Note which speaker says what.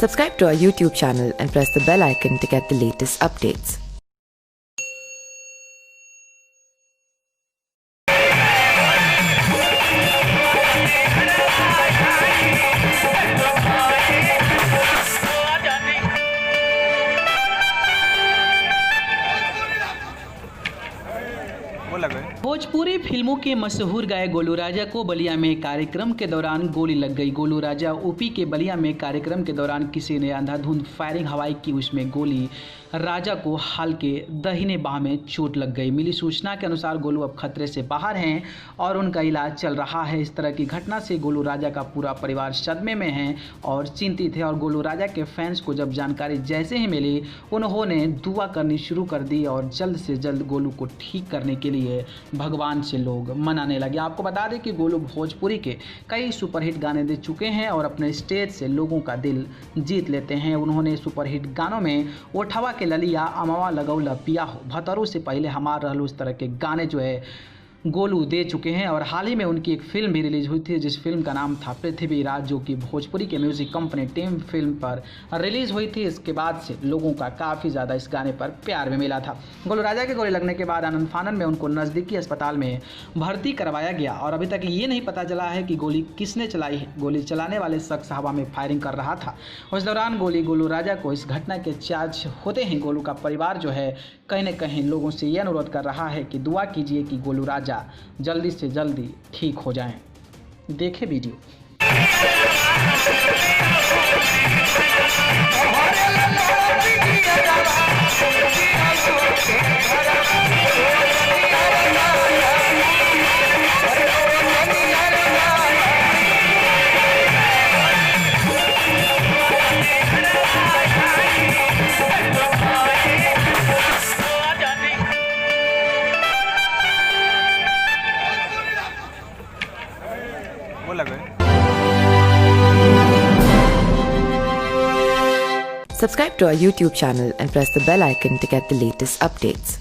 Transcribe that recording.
Speaker 1: Subscribe to our YouTube channel and press the bell icon to get the latest updates.
Speaker 2: Bhojpuri फिल्मों के मशहूर गायक गोलू राजा को बलिया में कार्यक्रम के दौरान गोली लग गई। गोलू राजा यूपी के बलिया में कार्यक्रम के दौरान किसी ने अंधाधुंध फायरिंग हवाई की, उसमें गोली राजा को हाल के दाहिने बाह में चोट लग गई। मिली सूचना के अनुसार गोलू अब खतरे से बाहर हैं और उनका इलाज चल रहा है। इस तरह की घटना से गोलू राजा का पूरा परिवार सदमे में है और चिंतित है। और गोलू राजा के फैंस को जब जानकारी जैसे ही मिली, उन्होंने दुआ करनी शुरू कर दी और जल्द से जल्द गोलू को ठीक करने के लिए भगवान से लोग मनाने लगे। आपको बता दें कि गोलू भोजपुरी के कई सुपरहिट गाने दे चुके हैं और अपने स्टेज से लोगों का दिल जीत लेते हैं। उन्होंने सुपरहिट गानों में ओठवा के ललिया, अमवा लगौला पिया हो, भतरू से पहले हमार रहलू, इस तरह के गाने जो है गोलू दे चुके हैं। और हाल ही में उनकी एक फिल्म भी रिलीज हुई थी, जिस फिल्म का नाम था पृथ्वीराज, जो कि भोजपुरी के म्यूजिक कंपनी टीम फिल्म पर रिलीज हुई थी। इसके बाद से लोगों का काफ़ी ज़्यादा इस गाने पर प्यार भी मिला था। गोलू राजा के गोली लगने के बाद आनंद फानन में उनको नज़दीकी अस्पताल में भर्ती करवाया गया और अभी तक ये नहीं पता चला है कि गोली किसने चलाई है। गोली चलाने वाले शख्स हवा में फायरिंग कर रहा था। उस दौरान गोली गोलू राजा को इस घटना के चार्ज होते हैं गोलू का परिवार जो है कहीं न कहीं लोगों से यह अनुरोध कर रहा है कि दुआ कीजिए कि गोलू राजा जल्दी से जल्दी ठीक हो जाएं। देखें video.
Speaker 1: Subscribe to our YouTube channel and press the bell icon to get the latest updates.